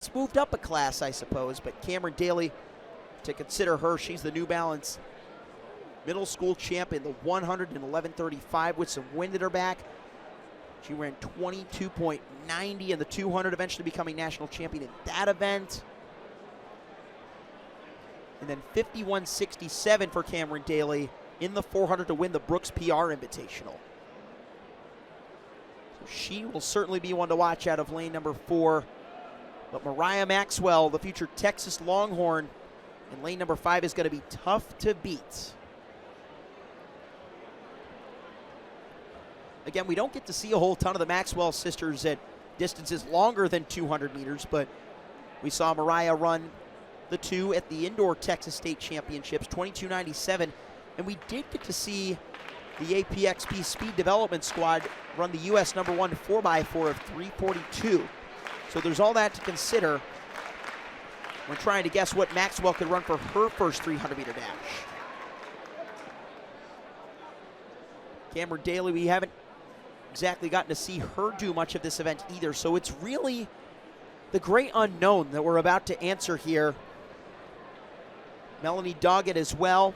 It's moved up a class, I suppose, but Cameron Daly, to consider her, she's the New Balance middle school champ in the 100 and 11:35 with some wind at her back. She ran 22.90 in the 200, eventually becoming national champion in that event. And then 51.67 for Cameron Daly in the 400 to win the Brooks PR Invitational. So she will certainly be one to watch out of lane number 4. But MARIAH Maxwell, the future Texas Longhorn, in lane number 5 is going to be tough to beat. Again, we don't get to see a whole ton of the Maxwell sisters at distances longer than 200 meters, but we saw MARIAH run the 2 at the Indoor Texas State Championships, 22.97, and we did get to see the APXP Speed Development Squad run the U.S. number 1 4x4 of 3:42. So there's all that to consider when trying to guess what Maxwell could run for her first 300-meter dash. Cameron Daly, we haven't exactly gotten to see her do much of this event either, so it's really the great unknown that we're about to answer here. Melanie Doggett as well,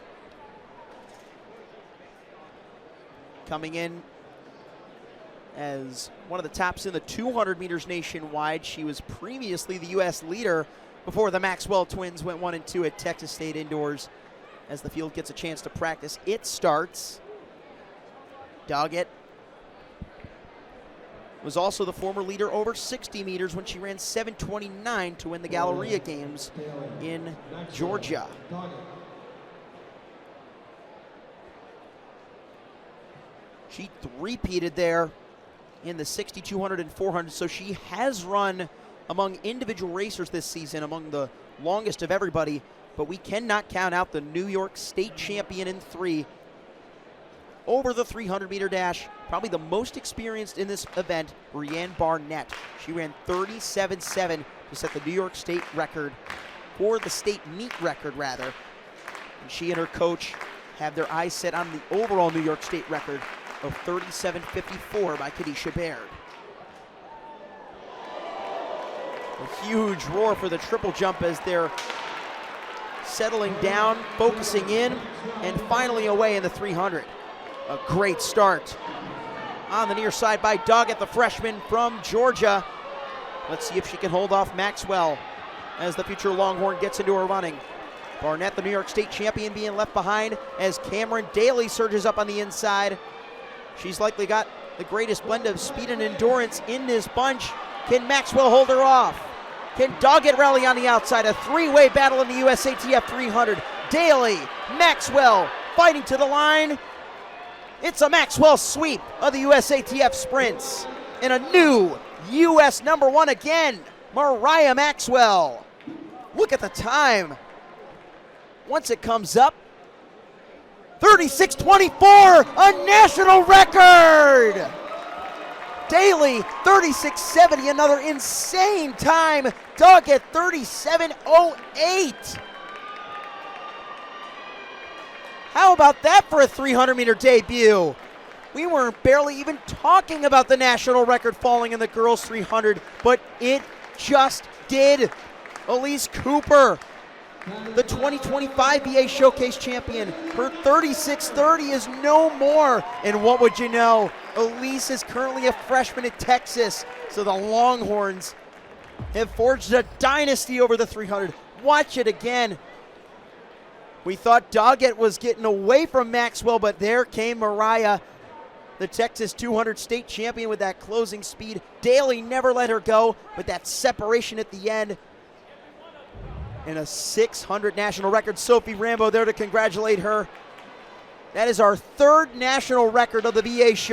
coming in as one of the tops in the 200 meters nationwide. She was previously the U.S. leader before the Maxwell twins went 1 and 2 at Texas State Indoors. As the field gets a chance to practice, it starts. Doggett was also the former leader over 60 meters when she ran 7:29 to win the Galleria Games in Georgia. She repeated there in the 60, 200, and 400, so she has run among individual racers this season among the longest of everybody, but we cannot count out the New York State champion in 3 over the 300-meter dash, probably the most experienced in this event, Brianne Barnett. She ran 37.7 to set the New York State record, or the state meet record, rather. And she and her coach have their eyes set on the overall New York State record of 37.54 by Kadisha Baird. A huge roar for the triple jump as they're settling down, focusing in, and finally away in the 300. A great start on the near side by Doggett, the freshman from Georgia. Let's see if she can hold off Maxwell as the future Longhorn gets into her running. Barnett, the New York State champion, being left behind as Cameron Daly surges up on the inside. She's likely got the greatest blend of speed and endurance in this bunch. Can Maxwell hold her off? Can Doggett rally on the outside? A 3-way battle in the USATF 300. Daly, Maxwell fighting to the line. It's a Maxwell sweep of the USATF sprints. And a new U.S. number 1 again, MARIAH Maxwell. Look at the time. Once it comes up, 36.24, a national record. Daly, 36.70, another insane time. Doggett, 37.08. How about that for a 300-meter debut? We weren't barely even talking about the national record falling in the girls 300, but it just did. Elise Cooper, the 2025 BA Showcase champion, her 36.30 is no more. And what would you know? Elise is currently a freshman at Texas, so the Longhorns have forged a dynasty over the 300. Watch it again. We thought Doggett was getting away from Maxwell, but there came MARIAH, the Texas 200 state champion, with that closing speed. Daly never let her go, but that separation at the end. And a 600 national record. Sophie Rambo there to congratulate her. That is our 3rd national record of the VA show.